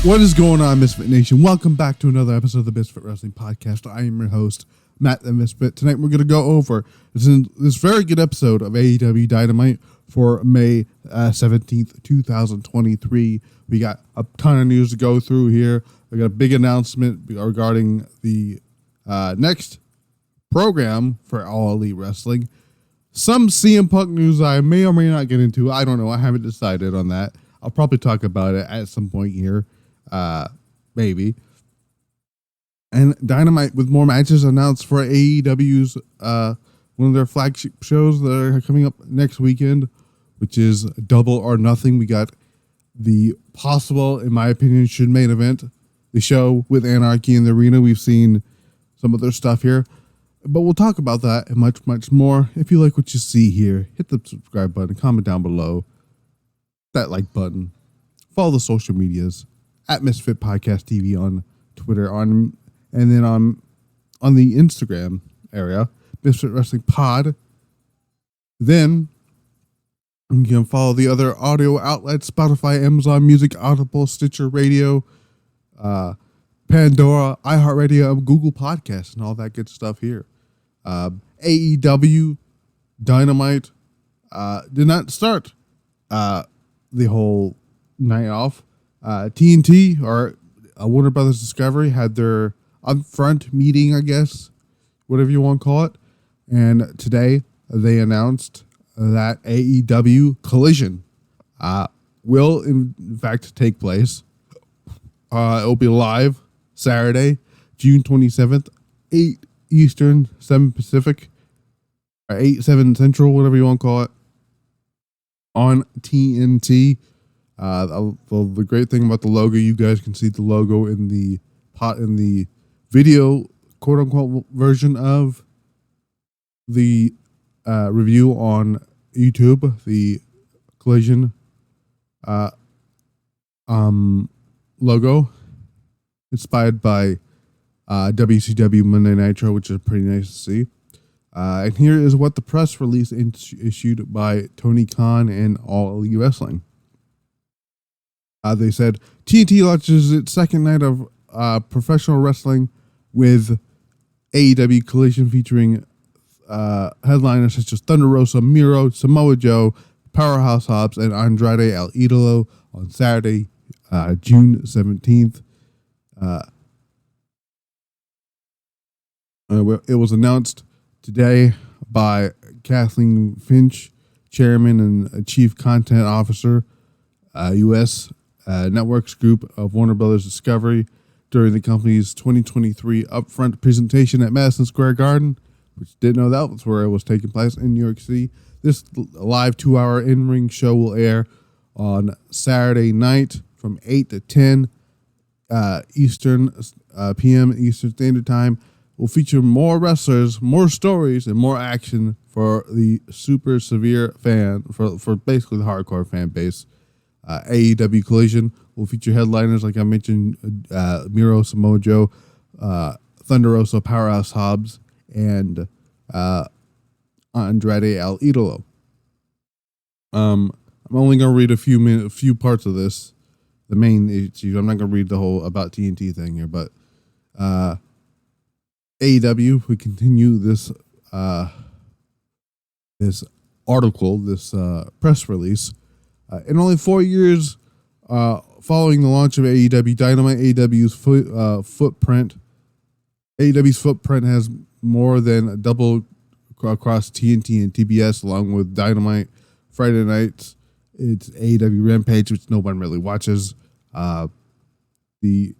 What is going on, Misfit Nation? Welcome back to another episode of the Misfit Wrestling Podcast. I am your host, Matt the Misfit. Tonight we're going to go over this very good episode of AEW Dynamite for May 17th, 2023. We got a ton of news to go through here. We got a big announcement regarding the next program for All Elite Wrestling. Some CM Punk news I may or may not get into. I don't know. I haven't decided on that. I'll probably talk about it at some point here. Maybe. And Dynamite with more matches announced for AEW's one of their flagship shows that are coming up next weekend, which is Double or Nothing. We got the possible, in my opinion, should main event, the show with Anarchy in the arena. We've seen some of their stuff here, but we'll talk about that and much, much more. If you like what you see here, hit the subscribe button, comment down below, that like button, follow the social medias at Misfit Podcast TV on Twitter, and then on the Instagram area, Misfit Wrestling Pod. Then you can follow the other audio outlets: Spotify, Amazon Music, Audible, Stitcher Radio, Pandora, iHeartRadio, and Google Podcasts, and all that good stuff here. AEW Dynamite did not start the whole night off. TNT, or Warner Brothers Discovery, had their upfront meeting, I guess, whatever you want to call it. And today they announced that AEW Collision will, in fact, take place. It will be live Saturday, June 27th, 8 Eastern, 7 Pacific, or 8, 7 Central, whatever you want to call it, on TNT. The great thing about the logo, you guys can see the logo in the video, quote unquote, version of the review on YouTube. The Collision logo, inspired by WCW Monday Nitro, which is pretty nice to see. And here is what the press release issued by Tony Khan and All Elite Wrestling. They said TNT launches its second night of professional wrestling with AEW Collision, featuring headliners such as Thunder Rosa, Miro, Samoa Joe, Powerhouse Hobbs, and Andrade El Idolo on Saturday, June 17th. It was announced today by Kathleen Finch, Chairman and Chief Content Officer, U.S. Networks Group of Warner Brothers Discovery, during the company's 2023 upfront presentation at Madison Square Garden, which didn't know that was where it was taking place in New York City. This live 2-hour in-ring show will air on Saturday night from 8 to 10 p.m. Eastern Standard Time. Will feature more wrestlers, more stories, and more action for the super severe fan, for basically the hardcore fan base. AEW Collision will feature headliners, like I mentioned, Miro, Samoa Joe, Thunder Rosa, Powerhouse Hobbs, and Andrade El Idolo. I'm only going to read a few parts of this, the main issues. I'm not going to read the whole about TNT thing here, but AEW, we continue this this article, this press release. In only 4 years following the launch of AEW Dynamite, AEW's footprint has more than doubled across TNT and TBS, along with Dynamite. Friday nights, it's AEW Rampage, which no one really watches. The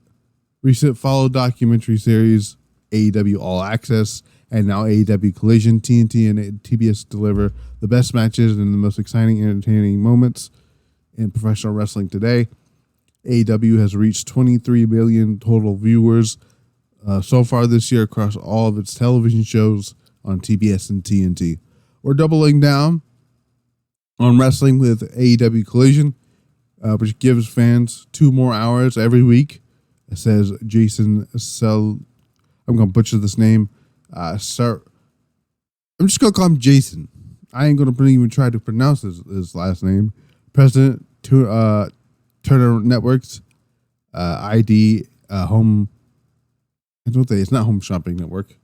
recent follow documentary series, AEW All Access, and now AEW Collision. TNT and TBS deliver the best matches and the most exciting, entertaining moments in professional wrestling today. AEW has reached 23 million total viewers so far this year across all of its television shows on TBS and TNT. We're doubling down on wrestling with AEW Collision, which gives fans 2 more hours every week. It says Jason I'm going to butcher this name. Sir, I'm just going to call him Jason. I ain't going to even try to pronounce his last name. President, Turner Networks. ID home. I don't think it's not Home Shopping Network.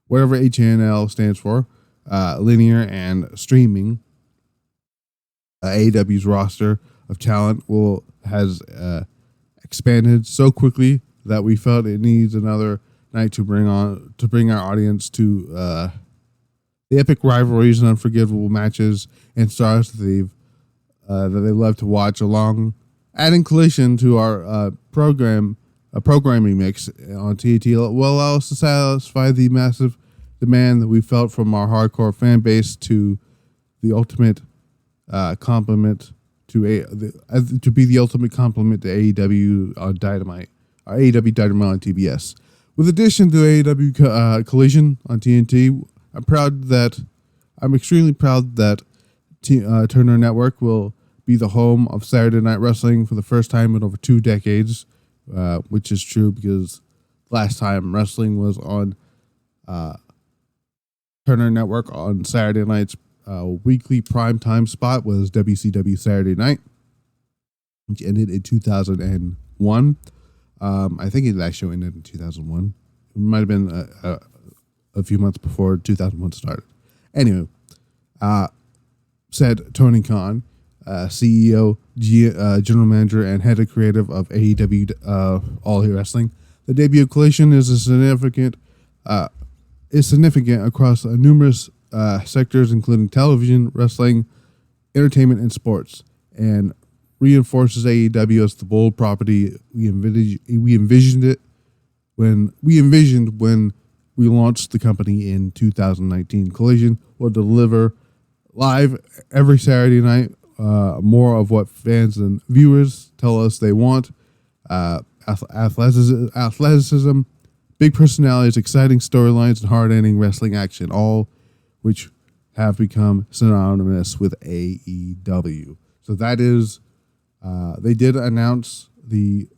Whatever HNL stands for, linear and streaming. AEW's roster of talent has expanded so quickly that we felt it needs another night to bring our audience to the epic rivalries and unforgettable matches and stars that they love to watch, along adding Collision to our programming mix on TNT will allow us to satisfy the massive demand that we felt from our hardcore fan base to the ultimate compliment to be the ultimate compliment to AEW on Dynamite, or AEW Dynamite on TBS. With addition to AEW Collision on TNT, I'm extremely proud that Turner Network will be the home of Saturday Night Wrestling for the first time in over 2 decades, which is true because last time wrestling was on Turner Network on Saturday nights. Weekly primetime spot was WCW Saturday Night, which ended in 2001. I think it actually ended in 2001. It might have been a few months before 2001 started. Anyway, said Tony Khan, CEO, general manager, and head of creative of AEW All Elite Wrestling. The debut of Collision is significant across numerous sectors, including television, wrestling, entertainment, and sports, and reinforces AEW as the bold property we envisioned when we launched the company in 2019. Collision will deliver live every Saturday night more of what fans and viewers tell us they want: athleticism, big personalities, exciting storylines, and hard-hitting wrestling action, all which have become synonymous with AEW. So that is, they did announce the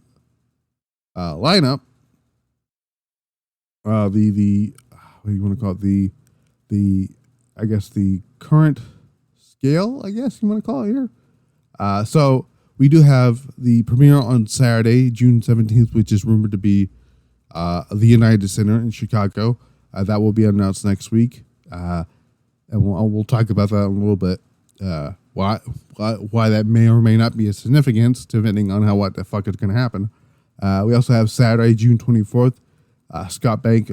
lineup. What do you want to call it? I guess the current scale, I guess you want to call it here. So we do have the premiere on Saturday, June 17th, which is rumored to be the United Center in Chicago. That will be announced next week. And we'll talk about that in a little bit. Why that may or may not be a significance, depending on what the fuck is going to happen. We also have Saturday, June 24th, Scott Bank,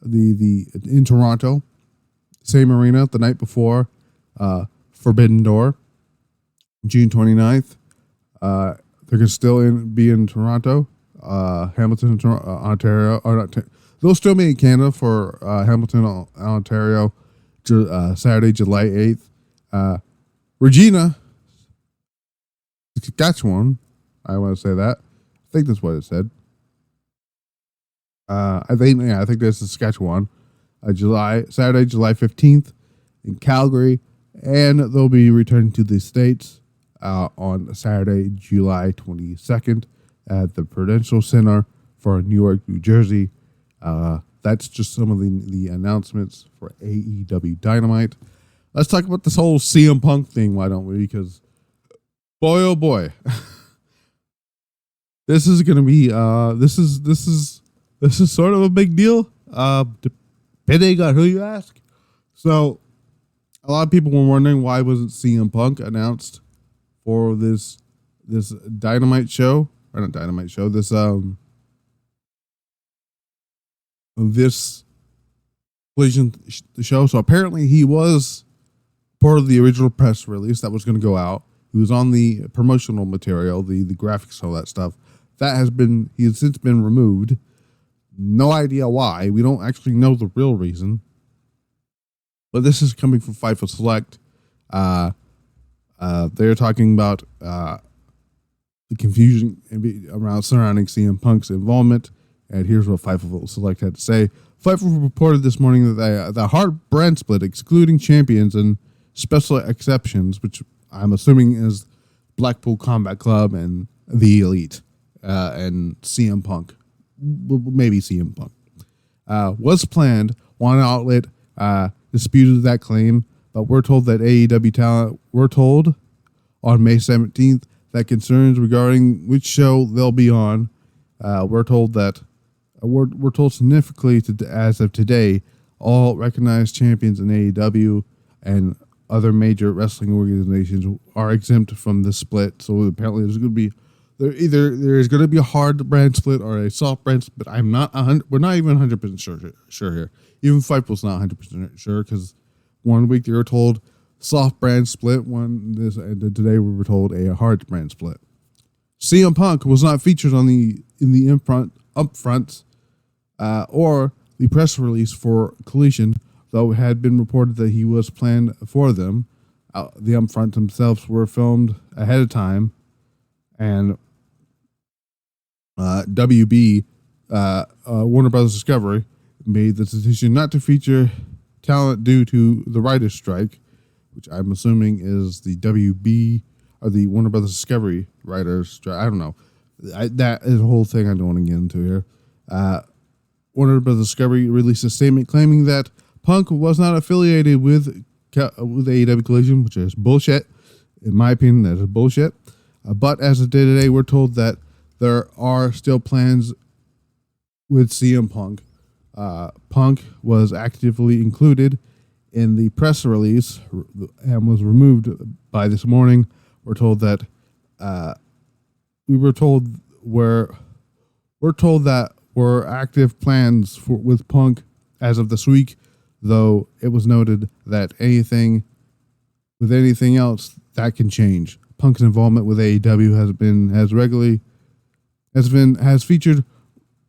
in Toronto, same arena the night before, Forbidden Door. June 29th, they're going to still be in Toronto, Hamilton, Ontario. Or not, they'll still be in Canada for Hamilton, Ontario, Saturday, July 8th. Regina, Saskatchewan. I want to say that. I think that's what it said. I think that's Saskatchewan. Saturday, July 15th in Calgary, and they'll be returning to the States on Saturday, July 22nd at the Prudential Center for Newark, New Jersey. That's just some of the announcements for AEW Dynamite. Let's talk about this whole CM Punk thing, why don't we? Because boy, oh boy, this is going to be this is sort of a big deal. Depending on who you ask. So a lot of people were wondering why wasn't CM Punk announced for this Dynamite show, or not Dynamite show, this Collision show. So apparently he was part of the original press release that was going to go out. He was on the promotional material, the graphics, all that stuff. He has since been removed. No idea why. We don't actually know the real reason. But this is coming from Fightful Select. They're talking about the confusion around surrounding CM Punk's involvement. And here's what Fightful Select had to say. Fightful reported this morning that the hard brand split, excluding champions and special exceptions, which I'm assuming is Blackpool Combat Club and the Elite, and CM Punk, maybe CM Punk, was planned. One outlet disputed that claim, but we're told that AEW talent, on May 17th that concerns regarding which show they'll be on. We're told that we're told significantly as of today, all recognized champions in AEW and other major wrestling organizations are exempt from this split. So apparently there's going to be there's going to be a hard brand split or a soft brand split. We're not even 100% sure here. Even Fightful's not 100% sure, because one week they were told soft brand split, and today we were told a hard brand split. CM Punk was not featured in the upfront or the press release for Collision, though it had been reported that he was planned for them. The upfront themselves were filmed ahead of time, and WB, Warner Brothers Discovery, made the decision not to feature talent due to the writer's strike, which I'm assuming is the WB or the Warner Brothers Discovery writers strike. I don't know. That is a whole thing I don't want to get into here. Warner Brothers Discovery released a statement claiming that Punk was not affiliated with AEW Collision, which is bullshit. In my opinion, that is bullshit. But as of today, we're told that there are still plans with CM Punk. Punk was actively included in the press release and was removed by this morning. We're told that we're told that were active plans with Punk as of this week, though it was noted that anything else that can change. Punk's involvement with AEW has featured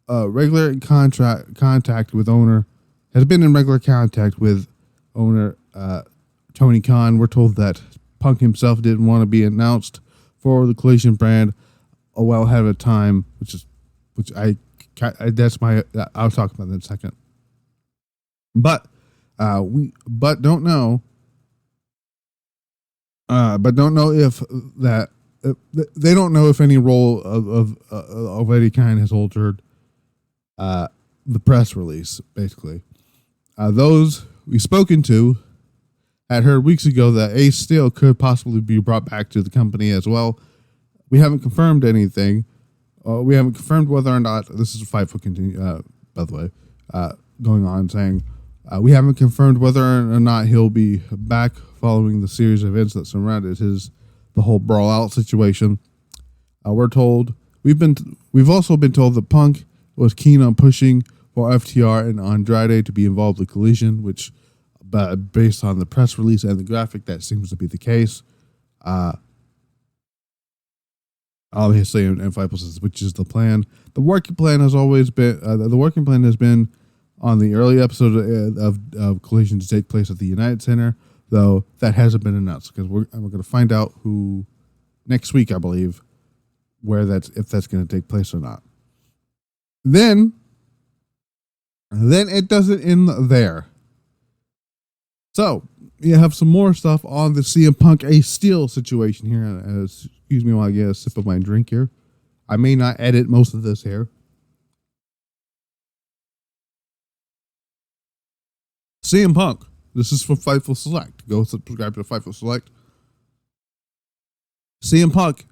regular contact with owner, has been in regular contact with owner Tony Khan. We're told that Punk himself didn't want to be announced for the Collision brand a well ahead of time, I'll talk about that in a second. But don't know if that they don't know if any role of any kind has altered the press release. Basically, those we've spoken to had heard weeks ago that Ace Steel could possibly be brought back to the company as well. We haven't confirmed anything. We haven't confirmed whether or not this is a Fightful continue. By the way, going on saying we haven't confirmed whether or not he'll be back following the series of events that surrounded the whole brawl out situation. We're told we've also been told that Punk was keen on pushing for FTR and Andrade to be involved with Collision, which, based on the press release and the graphic, that seems to be the case. Obviously, and Fightful says, which is the plan. The working plan has always been on the early episode of Collision to take place at the United Center, though that hasn't been announced, because we're going to find out who next week, I believe, if that's going to take place or not. Then it doesn't end there. So you have some more stuff on the CM Punk Ace Steel situation here. Excuse me while I get a sip of my drink here. I may not edit most of this here. CM Punk. This is for Fightful Select. Go subscribe to Fightful Select. CM Punk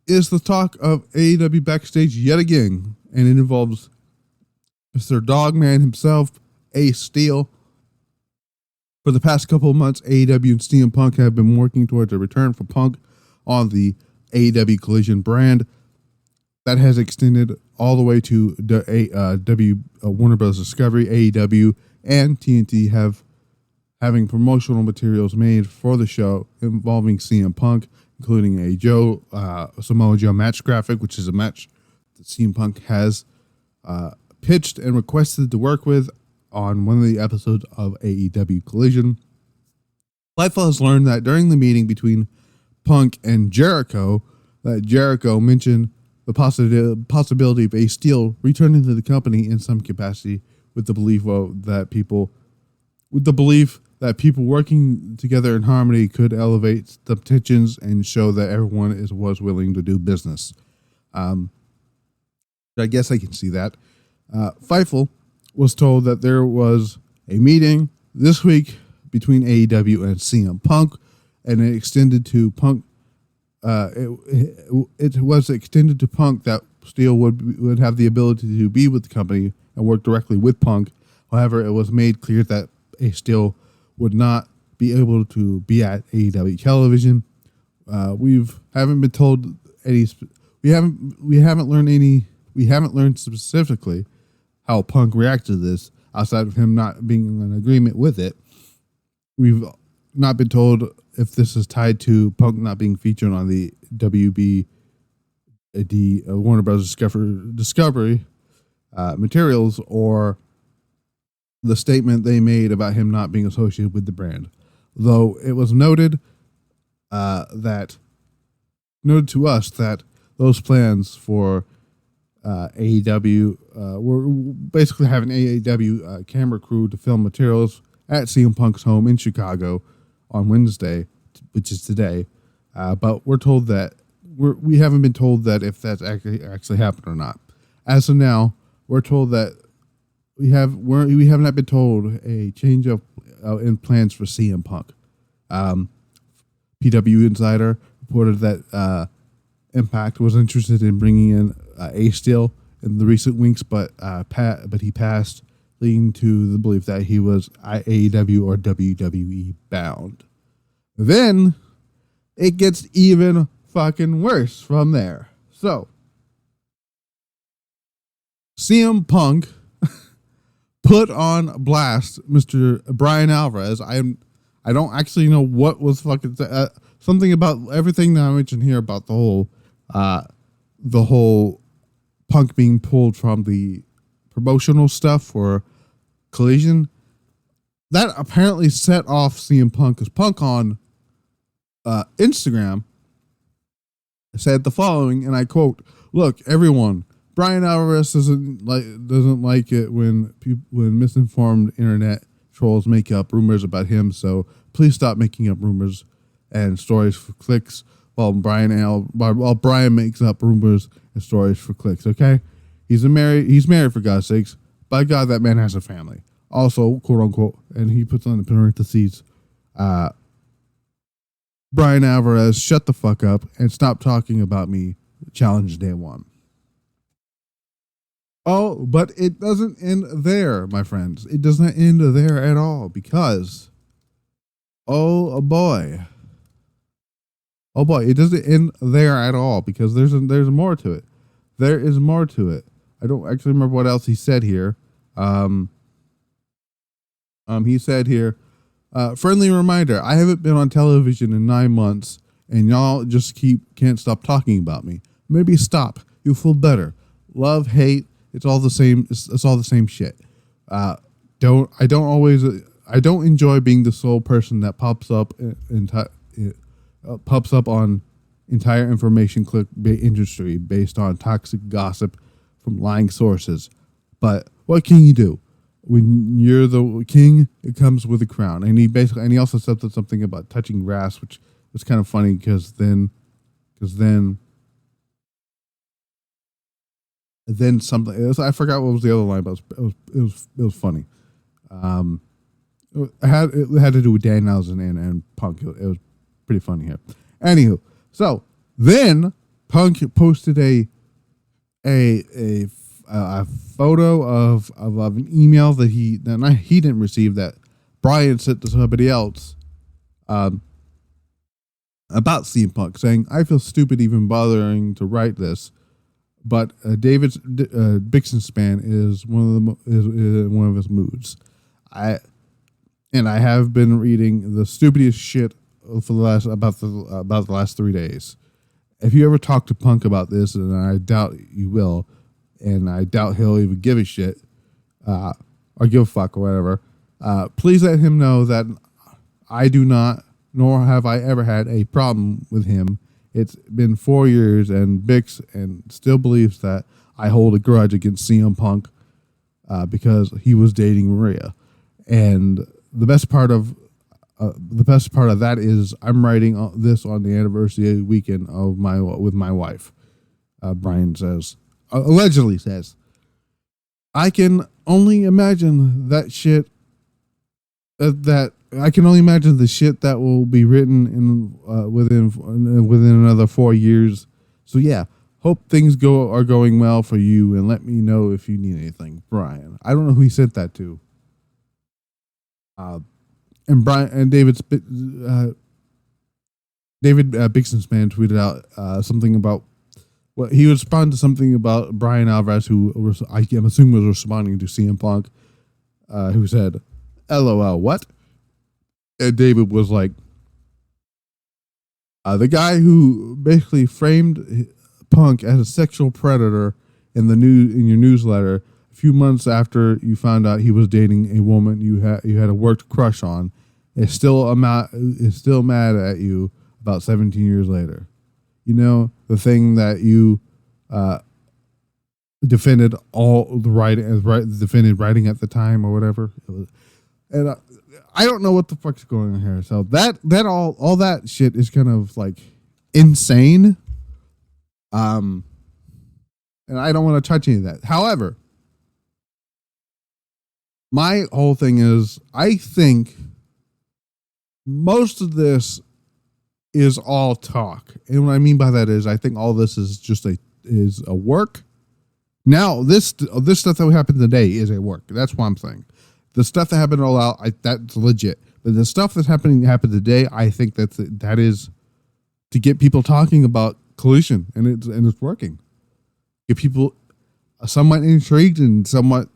is the talk of AEW backstage yet again, and it involves Mr. Dogman himself, Ace Steel. For the past couple of months, AEW and CM Punk have been working towards a return for Punk on the AEW Collision brand. That has extended all the way to Warner Bros. Discovery, AEW, and TNT having promotional materials made for the show involving CM Punk, including a Samoa Joe match graphic, which is a match that CM Punk has pitched and requested to work with on one of the episodes of AEW Collision. Fightful has learned that during the meeting between Punk and Jericho, that Jericho mentioned the possibility of Ace Steel returning to the company in some capacity, with the belief that people working together in harmony could elevate the tensions and show that everyone was willing to do business. I guess I can see that. Fightful was told that there was a meeting this week between AEW and CM Punk, and it extended to Punk it was extended to Punk that Steele would have the ability to be with the company and work directly with Punk. However, it was made clear that Steele would not be able to be at AEW television. We haven't been told any. We haven't learned specifically how Punk reacted to this outside of him not being in agreement with it. We've not been told if this is tied to Punk not being featured on the WBD Warner Bros. Discovery materials, or the statement they made about him not being associated with the brand. Though it was noted to us that those plans for AEW were basically having AEW camera crew to film materials at CM Punk's home in Chicago on Wednesday, which is today. But we're told that we haven't been told that if that's actually happened or not. As of now, we're told that we have not been told a change of in plans for CM Punk. PW Insider reported that Impact was interested in bringing in Steele in the recent weeks, but he passed, leading to the belief that he was AEW or WWE bound. Then it gets even fucking worse from there. So CM Punk put on blast Mr. Brian Alvarez. I don't actually know what was fucking something about everything that I mentioned here about the whole Punk being pulled from the promotional stuff for Collision. That apparently set off CM Punk, because Punk on Instagram said the following, and I quote, "Look, everyone, Brian Alvarez doesn't like it when misinformed internet trolls make up rumors about him. So please stop making up rumors and stories for clicks while Brian makes up rumors and stories for clicks. Okay, he's married for God's sakes. By God, that man has a family. Also, quote unquote," and he puts on the parentheses, "Brian Alvarez, shut the fuck up and stop talking about me. Challenge day one." Oh, but it doesn't end there, my friends. It does not end there at all, because oh boy, it doesn't end there at all, because there's more to it. There is more to it. I don't actually remember what else he said here. He said here, "Friendly reminder, I haven't been on television in 9 months, and y'all just can't stop talking about me. Maybe stop. You'll feel better. Love, hate, it's all the same. It's all the same shit. I don't enjoy being the sole person that pops up on entire information click industry based on toxic gossip from lying sources. But what can you do? When you're the king, it comes with a crown." And he also said something about touching grass, which was kind of funny, because then something else, I forgot what was the other line, but it was funny. It had to do with Danhausen and Punk. It was pretty funny here. Anywho, so then Punk posted a photo of an email that he didn't receive, that Brian sent to somebody else about CM Punk, saying, "I feel stupid even bothering to write this, but David's Bixen span is one of his moods. I have been reading the stupidest shit for the last 3 days. If you ever talk to Punk about this, and I doubt you will, and I doubt he'll even give a shit, or give a fuck or whatever, please let him know that I do not, nor have I ever had a problem with him. It's been 4 years, and Bix and still believes that I hold a grudge against CM Punk because he was dating Maria. And the best part of that is I'm writing this on the anniversary weekend of with my wife." Brian says, allegedly says, "I can only imagine that shit that I can only imagine the shit that will be written in within another 4 years. So yeah, hope things are going well for you, and let me know if you need anything, Brian. I don't know who he sent that to. And Brian and David Bixens's man tweeted out something about he responded to something about Brian Alvarez, who I'm assuming was responding to CM Punk, who said, "LOL, what?" And David was like, the guy who basically framed Punk as a sexual predator in your newsletter a few months after you found out he was dating a woman you had a worked crush on is still mad at you about 17 years later. You know, the thing that you defended all the defended writing at the time or whatever. And I don't know what the fuck's going on here. So that all that shit is kind of like insane. And I don't want to touch any of that. However, my whole thing is I think most of this is all talk. And what I mean by that is I think all this is just a work. Now, this stuff that happened today is a work. That's what I'm saying. The stuff that happened all out, that's legit. But the stuff that's happened today, I think that is to get people talking about Collision, and it's working. Get people somewhat intrigued and somewhat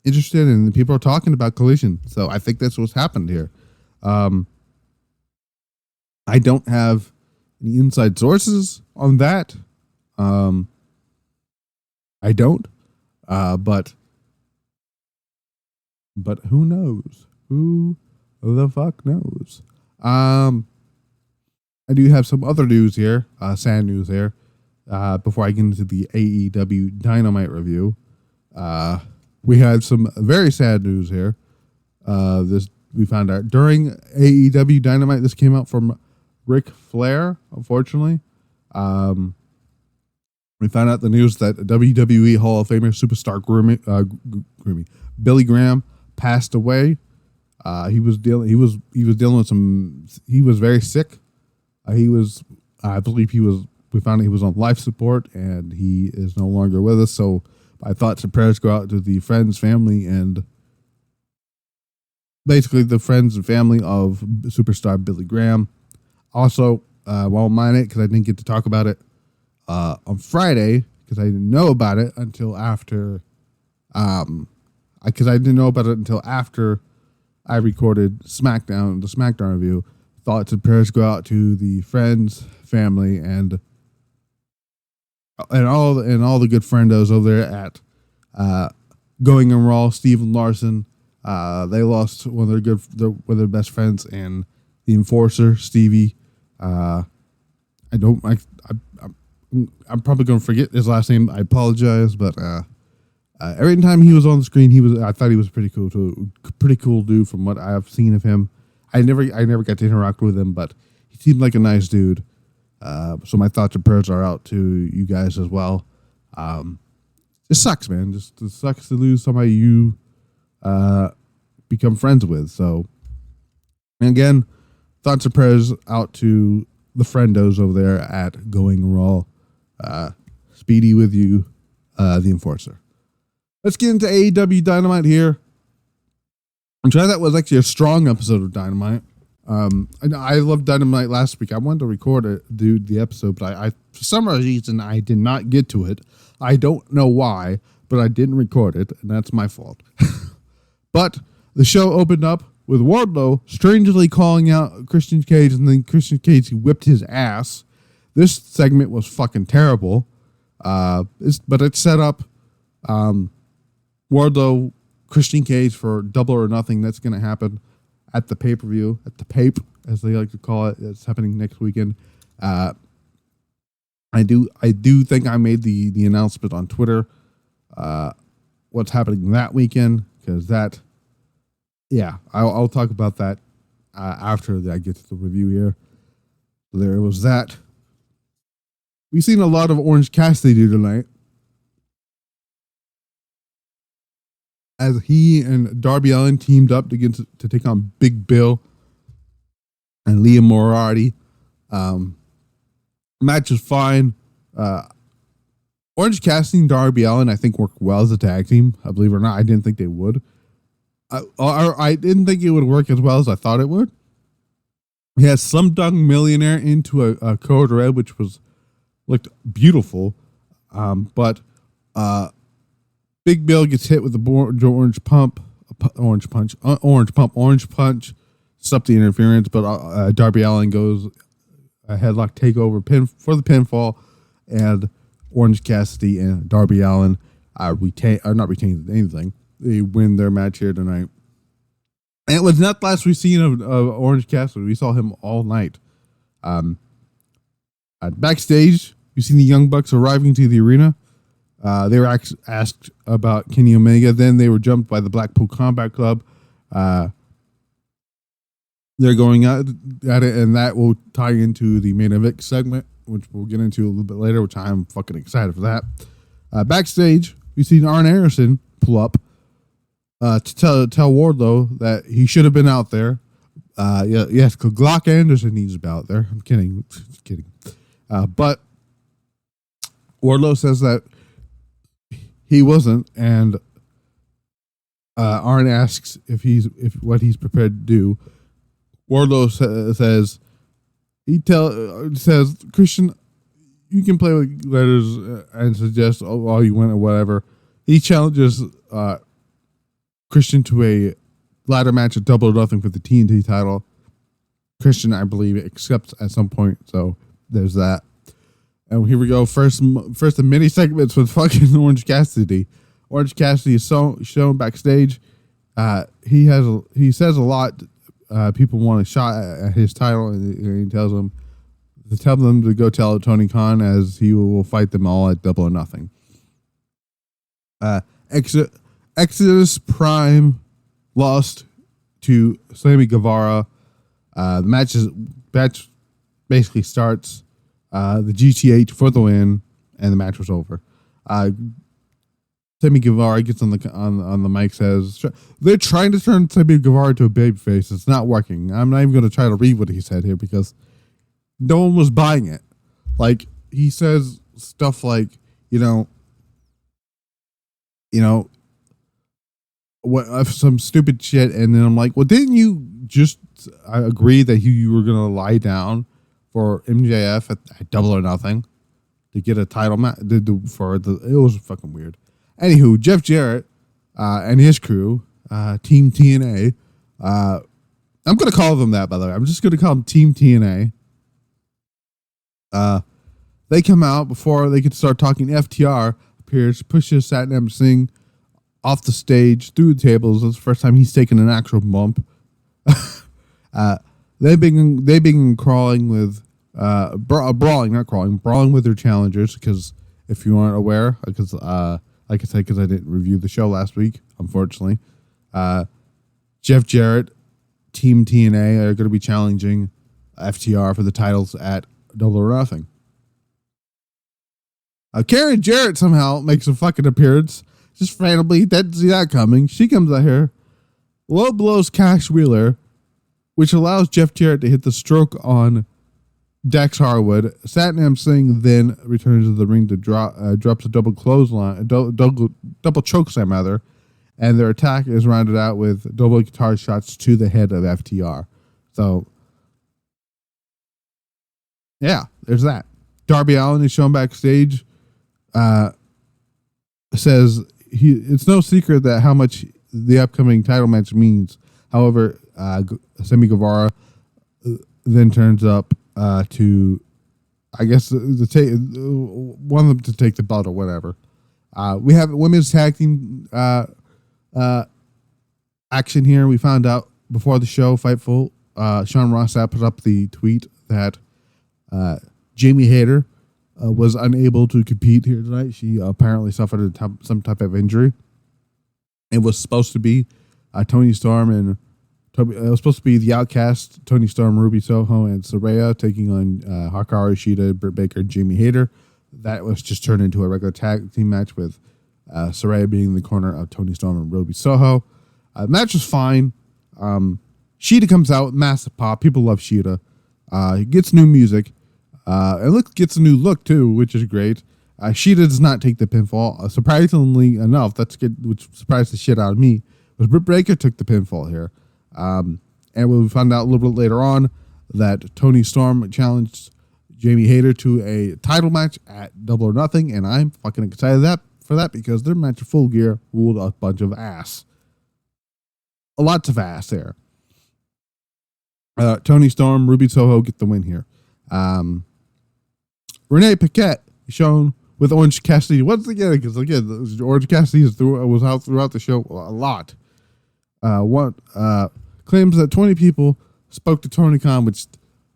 interested, and people are talking about Collision. So I think that's what's happened here. I don't have any inside sources on that. I don't. But who knows? Who the fuck knows? I do have some other news here, sad news here, before I get into the AEW Dynamite review. We had some very sad news here. We found out during AEW Dynamite, this came out from Ric Flair, unfortunately. We found out the news that WWE Hall of Famer superstar Billy Graham passed away. He was dealing with some. He was very sick. I believe we found out he was on life support, and he is no longer with us. So my thoughts and prayers go out to the friends, family, and basically the friends and family of superstar Billy Graham. Also, while I'm on it, because I didn't get to talk about it on Friday, because I didn't know about it until after. Because I didn't know about it until after I recorded the SmackDown review. Thoughts and prayers go out to the friends, family, and all the good friendos over there at Going in Raw. Steven Larson, they lost one of their best friends, and the Enforcer Stevie. I'm probably going to forget his last name. I apologize, but every time he was on the screen, I thought he was pretty cool too. Pretty cool dude from what I've seen of him. I never got to interact with him, but he seemed like a nice dude. So my thoughts and prayers are out to you guys as well. It sucks, man. It sucks to lose somebody you become friends with. So, and again, thoughts and prayers out to the friendos over there at Going Raw. Speedy with you, the Enforcer. Let's get into AEW Dynamite here. I'm sure that was actually a strong episode of Dynamite. I loved Dynamite last week. I wanted to record the episode, but I for some reason I did not get to it. I don't know why, but I didn't record it, and that's my fault. But the show opened up with Wardlow strangely calling out Christian Cage, and then Christian Cage whipped his ass. This segment was fucking terrible. But it set up Wardlow, Christian Cage for Double or Nothing. That's going to happen at the pay-per-view, at the PAPE, as they like to call it. It's happening next weekend. I do think I made the announcement on Twitter what's happening that weekend, because I'll talk about that after I get to the review here. There was that. We've seen a lot of Orange Cassidy do tonight, as he and Darby Allin teamed up to take on Big Bill and Liam Moriarty. Match is fine. Orange Cassidy and Darby Allin, I think, work well as a tag team. I believe it or not, I didn't think they would. I didn't think it would work as well as I thought it would. He has Slumdog Millionaire into a Code Red, which looked beautiful. But Big Bill gets hit with the orange punch, stop the interference. But Darby Allin goes a headlock takeover pin for the pinfall, and Orange Cassidy and Darby Allin not retain anything. They win their match here tonight. And it was not the last we've seen of Orange Cassidy. We saw him all night. Backstage, you see the Young Bucks arriving to the arena. They were asked about Kenny Omega. Then they were jumped by the Blackpool Combat Club. They're going at it, and that will tie into the main event segment, which we'll get into a little bit later, which I'm fucking excited for that. Backstage, we see Arn Anderson pull up to tell Wardlow that he should have been out there. Yes, Glock Anderson needs to be out there. I'm kidding. Just kidding. But Wardlow says that he wasn't, and Arn asks if what he's prepared to do. Wardlow says Christian, you can play with letters and suggest all you want or whatever. He challenges Christian to a ladder match at Double or Nothing for the TNT title. Christian, I believe, accepts at some point, so there's that. And here we go. First the mini segments with fucking Orange Cassidy. Orange Cassidy is shown backstage. He says a lot. People want a shot at his title, and he tells them to go tell Tony Khan, as he will fight them all at Double or Nothing. Exodus Prime lost to Sammy Guevara. The match basically starts. The GTH for the win, and the match was over. Sammy Guevara gets on the mic, says they're trying to turn Sammy Guevara to a babyface. It's not working. I'm not even going to try to read what he said here because no one was buying it. Like, he says stuff like, what some stupid shit, and then I'm like, well, didn't you just agree that you were going to lie down for MJF at Double or Nothing to get a title match? It was fucking weird. Anywho, Jeff Jarrett and his crew, Team TNA. I'm going to call them that, by the way. I'm just going to call them Team TNA. They come out before they could start talking. FTR appears, pushes Satnam Singh off the stage, through the tables. It's the first time he's taken an actual bump. They begin crawling with brawling with their challengers. Because if you aren't aware, because like I said, because I didn't review the show last week, unfortunately, Jeff Jarrett, Team TNA are going to be challenging FTR for the titles at Double or Nothing. Karen Jarrett somehow makes a fucking appearance, just randomly. Didn't see that coming. She comes out here, low blows Cash Wheeler, which allows Jeff Jarrett to hit the stroke on Dax Harwood. Satnam Singh then returns to the ring to drops a double clothesline, double choke slam rather, and their attack is rounded out with double guitar shots to the head of FTR. So, yeah, there's that. Darby Allin is shown backstage. Says it's no secret that how much the upcoming title match means. However, Sammy Guevara then turns up to, I guess, one of them to take the belt or whatever. We have women's tag team action here. We found out before the show, Fightful, Sean Rossap put up the tweet that Jamie Hayter was unable to compete here tonight. She apparently suffered some type of injury. It was supposed to be Toni Storm and it was supposed to be the Outcast, Toni Storm, Ruby Soho, and Saraya taking on Hikaru Shida, Britt Baker, and Jamie Hayter. That was just turned into a regular tag team match with Saraya being in the corner of Toni Storm and Ruby Soho. The match was fine. Shida comes out with massive pop. People love Shida. He gets new music. And gets a new look too, which is great. Shida does not take the pinfall. Surprisingly enough, which surprised the shit out of me, was Britt Baker took the pinfall here. And we found out a little bit later on that Toni Storm challenged Jamie Hayter to a title match at Double or Nothing, and I'm fucking excited for that because their match of Full Gear ruled a bunch of ass. Lots of ass there. Toni Storm, Ruby Soho get the win here. Renee Paquette shown with Orange Cassidy once again, because again, Orange Cassidy was out throughout the show a lot. Claims that 20 people spoke to Tony Khan, which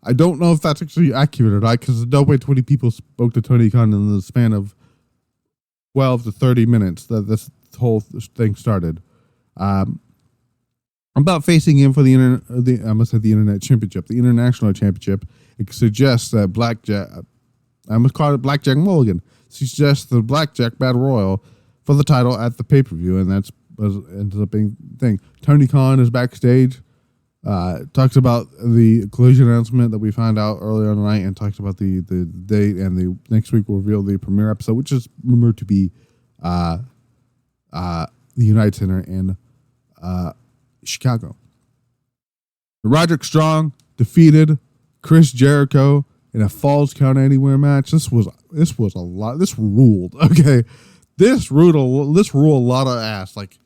I don't know if that's actually accurate or not, because there's no way 20 people spoke to Tony Khan in the span of 12 to 30 minutes that this whole thing started. About facing him for the Internet Championship, the International Championship. It suggests that Blackjack Mulligan suggests the Blackjack Battle Royal for the title at the pay-per-view, and that's ends up being the thing. Tony Khan is backstage, talks about the collision announcement that we found out earlier on the night, and talks about the date, and the next week will reveal the premiere episode, which is rumored to be the United Center in Chicago. Roderick Strong defeated Chris Jericho in a Falls Count Anywhere match. This was a lot. This ruled. Okay, this ruled a lot of ass. Like,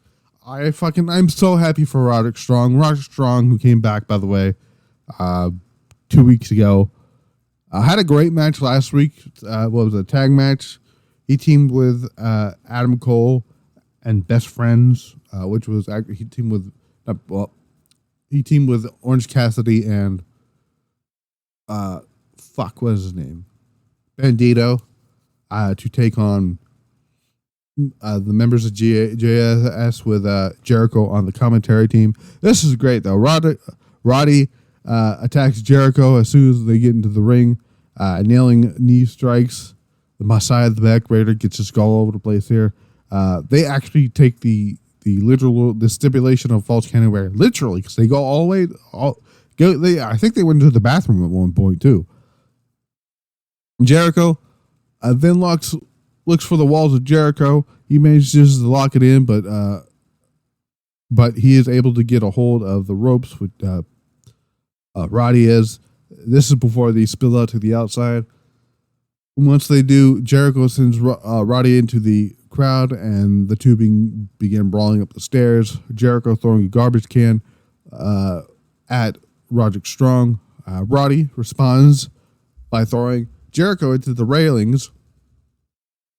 I'm so happy for Roderick Strong. Roderick Strong, who came back, by the way, 2 weeks ago, had a great match last week. What was it, a tag match? He teamed with Adam Cole and Best Friends, which was he teamed with Orange Cassidy and what is his name? Bandito, to take on the members of JS with Jericho on the commentary team. This is great though. Roddy attacks Jericho as soon as they get into the ring, nailing knee strikes. The Messiah of the Backbreaker gets his skull all over the place here. They actually take the stipulation of Falls Count Anywhere literally, because they go all the way. I think they went into the bathroom at one point too. Jericho then looks for the walls of Jericho. He manages to lock it in, but he is able to get a hold of the ropes with Roddy is. This is before they spill out to the outside. Once they do, Jericho sends Roddy into the crowd, and the two begin brawling up the stairs. Jericho throwing a garbage can at Roderick Strong. Roddy responds by throwing Jericho into the railings.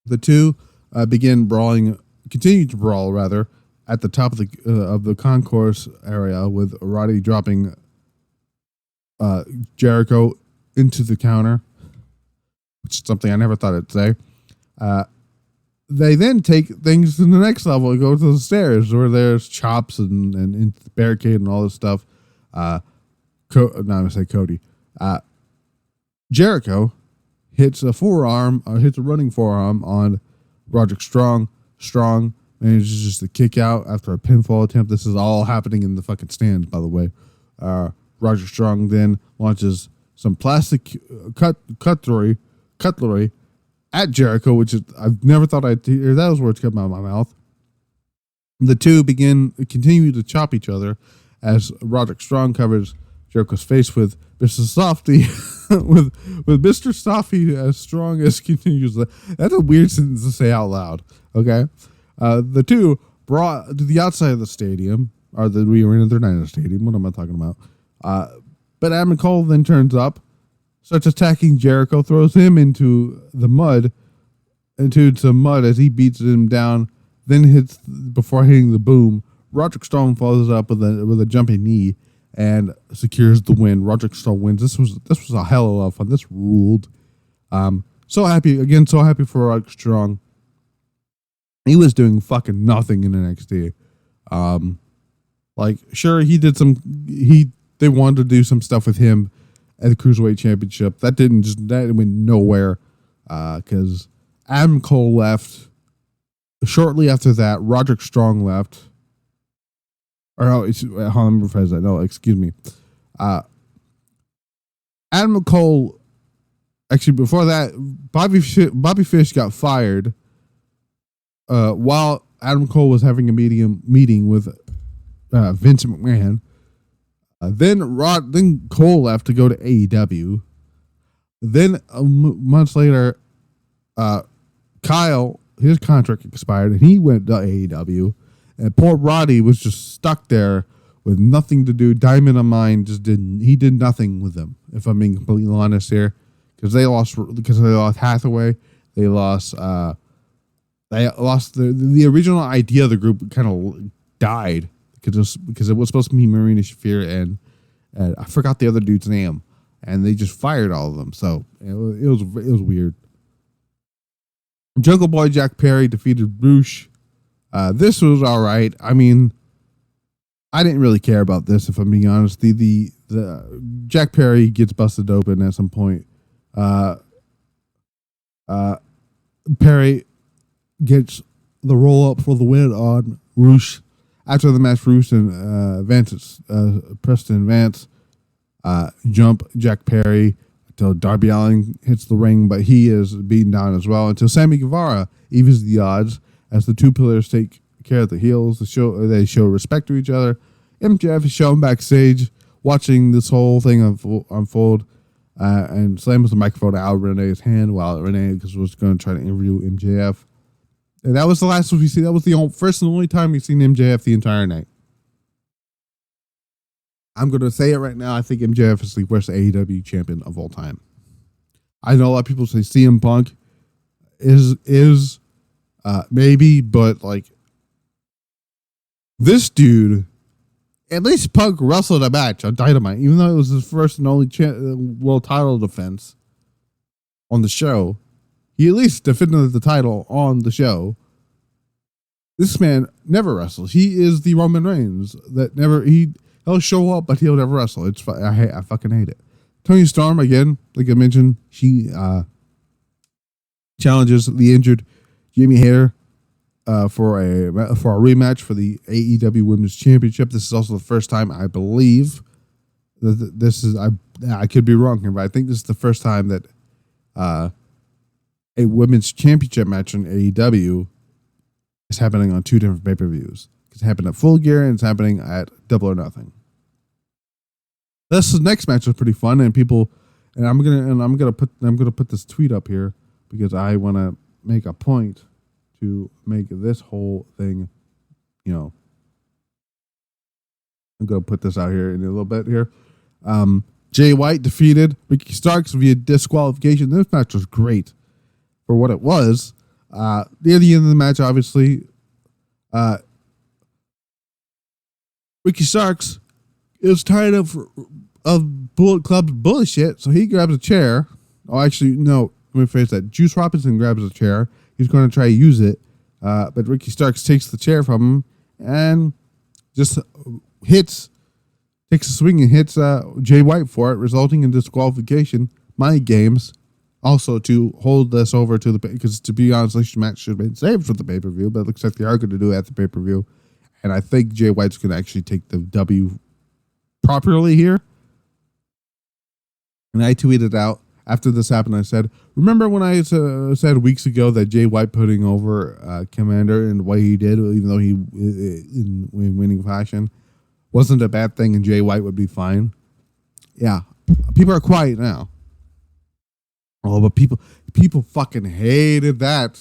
The two continue to brawl at the top of the concourse area, with Roddy dropping Jericho into the counter, which is something I never thought I'd say. They then take things to the next level and go to the stairs, where there's chops and into the barricade and all this stuff. Cody. Jericho hits a running forearm on Roderick Strong. Strong manages just to kick out after a pinfall attempt. This is all happening in the fucking stands, by the way. Roderick Strong then launches some plastic cutlery at Jericho, which is, I've never thought I'd hear those words come out of my mouth. The two continue to chop each other as Roderick Strong covers Jericho's face with Mr. Softy, with Mr. Softy as strong as continues. That's a weird sentence to say out loud. Okay, the two brought to the outside of the stadium, or the Arena Dynamite Stadium. What am I talking about? But Adam Cole then turns up, starts attacking Jericho, throws him into some mud as he beats him down. Then hits before hitting the boom. Roderick Strong follows up with a jumping knee and secures the win. Roderick Strong wins. This was a hell of a lot of fun. This ruled. So happy for Roderick Strong. He was doing fucking nothing in NXT. Sure, he did they wanted to do some stuff with him at the Cruiserweight Championship. That went nowhere, because Adam Cole left. Shortly after that, Roderick Strong left. Or no, it's, hold on, let me rephrase that. No, excuse me. Adam Cole, actually before that, Bobby Fish got fired while Adam Cole was having a meeting with Vince McMahon. Then Cole left to go to AEW. Then months later, Kyle, his contract expired and he went to AEW. And poor Roddy was just stuck there with nothing to do. Diamond of Mine he did nothing with them, if I'm being completely honest here. Because they lost Hathaway. They lost the original idea of the group kind of died because it was supposed to be Marina Shafir and I forgot the other dude's name, and they just fired all of them. So it was weird. Jungle Boy Jack Perry defeated Roosh. This was all right. I mean, I didn't really care about this, if I'm being honest. The Jack Perry gets busted open at some point. Perry gets the roll up for the win on Roosh. After the match, Roosh and Preston Vance jump Jack Perry until Darby Allin hits the ring, but he is beaten down as well until Sammy Guevara evens the odds as the two pillars take care of the heels. They show respect to each other. MJF is shown backstage watching this whole thing unfold and slams the microphone out of Renee's hand while Renee was going to try to interview MJF. And that was the last we see. That was the first and only time we've seen MJF the entire night. I'm going to say it right now. I think MJF is the worst AEW champion of all time. I know a lot of people say CM Punk is maybe, but like this dude, at least Punk wrestled a match on Dynamite, even though it was his first and only world title defense on the show. He at least defended the title on the show. This man never wrestles. He is the Roman Reigns that he'll show up, but he'll never wrestle. I fucking hate it. Toni Storm, again, like I mentioned, she challenges the injured Jamie Hayter for a rematch for the AEW Women'S Championship. This is also the first time, I believe, that this is, I could be wrong here, but I think this is the first time that a women's championship match in AEW is happening on two different pay-per-views. It's happened at Full Gear and it's happening at Double or Nothing. This next match was pretty fun, and I'm gonna put this tweet up here because I want to make a point to make this whole thing, I'm gonna put this out here in a little bit here. Jay White defeated Ricky Starks via disqualification. This match was great for what it was. Near the end of the match, obviously, Ricky Starks is tired of Bullet Club's bullshit, so he grabs a chair. Oh, actually, no, let me phrase that. Juice Robinson grabs a chair. He's going to try to use it, but Ricky Starks takes the chair from him and just takes a swing and hits Jay White for it, resulting in disqualification. Mind games. Also, to hold this over to because to be honest, this match should have been saved for the pay-per-view, but it looks like they are going to do it at the pay-per-view. And I think Jay White's going to actually take the W properly here. And I tweeted out after this happened, I said, remember when I said weeks ago that Jay White putting over Commander and what he did, even though he, in winning fashion, wasn't a bad thing and Jay White would be fine? Yeah. People are quiet now. Oh, but people fucking hated that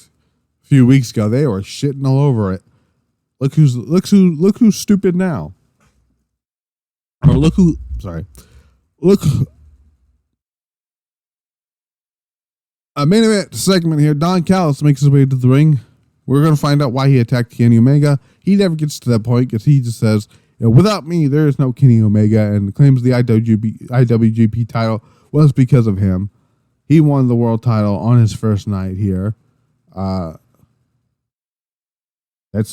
a few weeks ago. They were shitting all over it. Look who's stupid now. Or look a main event segment here. Don Callis makes his way to the ring. We're going to find out why he attacked Kenny Omega. He never gets to that point because he just says, without me, there is no Kenny Omega, and claims the IWGP title was because of him. He won the world title on his first night here. You're right.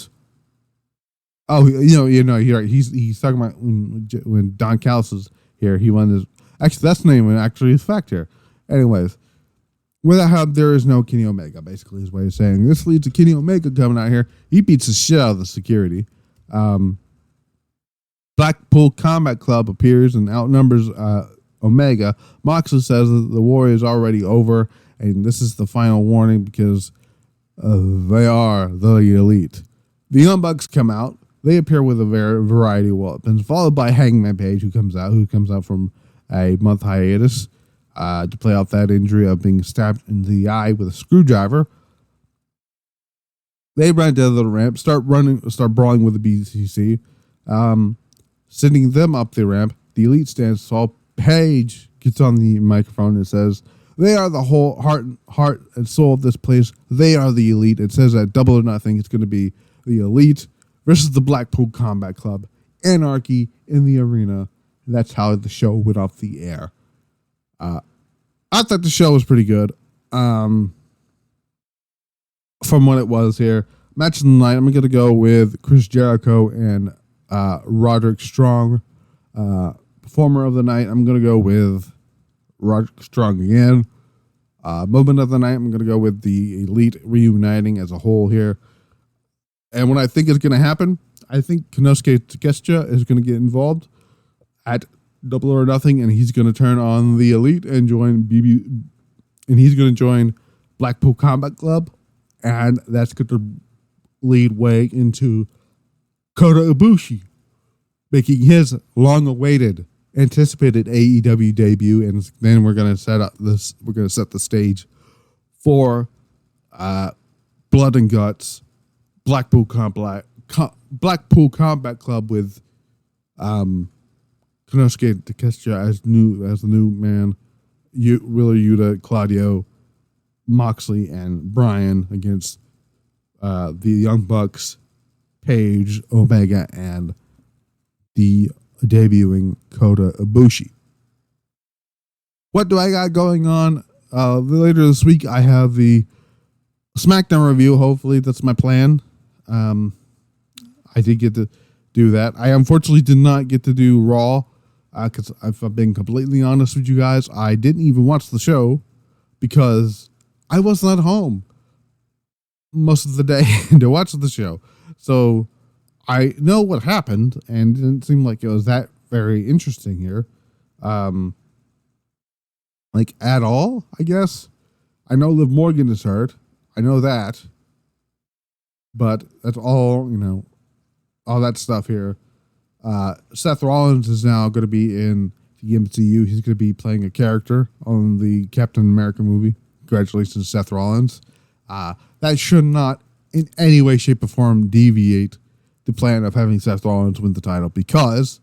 He's talking about when Don Callis was here, he won his. Actually, that's the name. Actually, his fact here. Anyways, without him, there is no Kenny Omega. Basically, is what he's saying. This leads to Kenny Omega coming out here. He beats the shit out of the security. Blackpool Combat Club appears and outnumbers Omega. Moxley says that the war is already over, and this is the final warning because they are the elite. The Young Bucks come out. They appear with a variety of weapons, followed by Hangman Page, who comes out from a month hiatus to play off that injury of being stabbed in the eye with a screwdriver. They run down the ramp, start brawling with the BCC, sending them up the ramp. The elite stands tall. Page gets on the microphone and says, "They are the whole heart and soul of this place. They are the elite." It says at Double or Nothing, it's going to be the elite versus the Blackpool Combat Club, Anarchy in the arena. That's how the show went off the air. I thought the show was pretty good. From what it was here. Match of the night, I'm going to go with Chris Jericho and Roderick Strong. Performer of the night, I'm going to go with Roderick Strong again. Moment of the night, I'm going to go with the elite reuniting as a whole here. And what I think is going to happen, I think Konosuke Takeshita is going to get involved at Double or Nothing, and he's going to turn on the elite and join and he's going to join Blackpool Combat Club, and that's going to lead way into Kota Ibushi making his long-awaited, anticipated AEW debut, and then we're going to set the stage for Blood and Guts, Blackpool Combat Club with Konosuke Takeshita as the new man, Wheeler Yuta, Claudio, Moxley, and Bryan against the Young Bucks, Page, Omega, and the debuting Kota Ibushi. What do I got going on? Later this week, I have the SmackDown review. Hopefully, that's my plan. I did get to do that. I unfortunately did not get to do Raw because if I've been completely honest with you guys, I didn't even watch the show because I wasn't at home most of the day to watch the show. So I know what happened, and it didn't seem like it was that very interesting here. Like at all, I guess. I know Liv Morgan is hurt. I know that. But that's all, all that stuff here. Seth Rollins is now going to be in the MCU. He's going to be playing a character on the Captain America movie. Congratulations, Seth Rollins. That should not in any way, shape, or form deviate the plan of having Seth Rollins win the title, because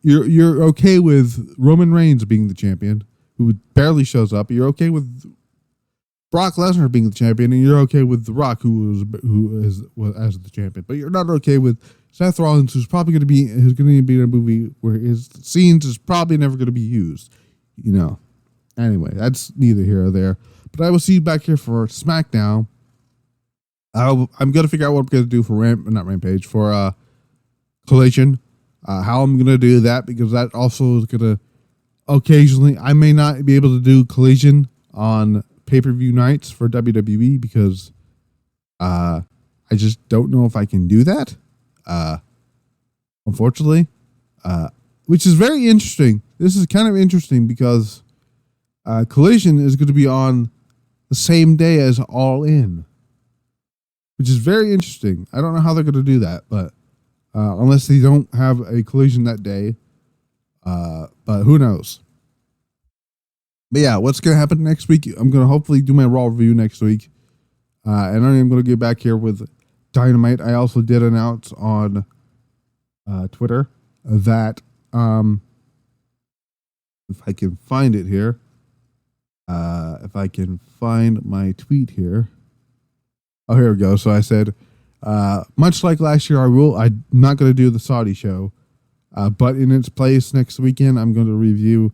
you're okay with Roman Reigns being the champion, who barely shows up. You're okay with Brock Lesnar being the champion, and you're okay with The Rock, who is as the champion. But you're not okay with Seth Rollins, who's going to be in a movie where his scenes is probably never going to be used. Anyway, that's neither here or there. But I will see you back here for SmackDown. I'm going to figure out what I'm going to do for for Collision. How I'm going to do that, because that also is going to occasionally, I may not be able to do Collision on pay-per-view nights for WWE because I just don't know if I can do that. Unfortunately, which is very interesting. This is kind of interesting because Collision is going to be on the same day as All In, which is very interesting. I don't know how they're going to do that, but unless they don't have a Collision that day, but who knows? But yeah, what's going to happen next week? I'm going to hopefully do my Raw review next week, and I'm going to get back here with Dynamite. I also did announce on Twitter that if I can find it here, if I can find my tweet here. Oh, here we go. So I said, much like last year, I'm not going to do the Saudi show, but in its place next weekend, I'm going to review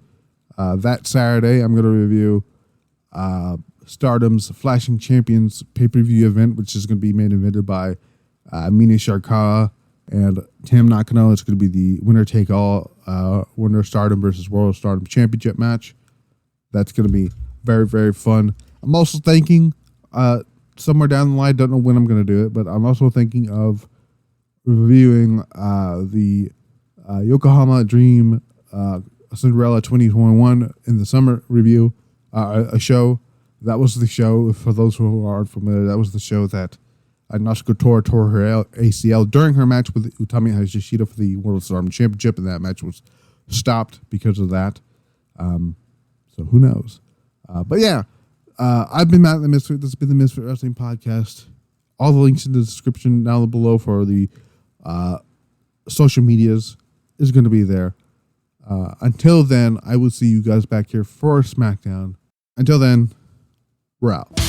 that Saturday. I'm going to review Stardom's Flashing Champions pay-per-view event, which is going to be main evented by Mina Sharkara and Tam Nakano. It's going to be the winner-take-all Winner Stardom versus World Stardom Championship match. That's going to be very, very fun. I'm also thinking somewhere down the line, don't know when I'm going to do it, but I'm also thinking of reviewing the Yokohama Dream Cinderella 2021 in the summer review, a show. That was the show, for those who aren't familiar, that was the show that Natsuko Tora tore her ACL during her match with Utami Hayashishita for the World Stardom Championship, and that match was stopped because of that. So who knows? But yeah, I've been Matt the Misfit. This has been the Misfit Wrestling Podcast. All the links in the description down below for the social medias is going to be there. Until then, I will see you guys back here for SmackDown. Until then, we're out.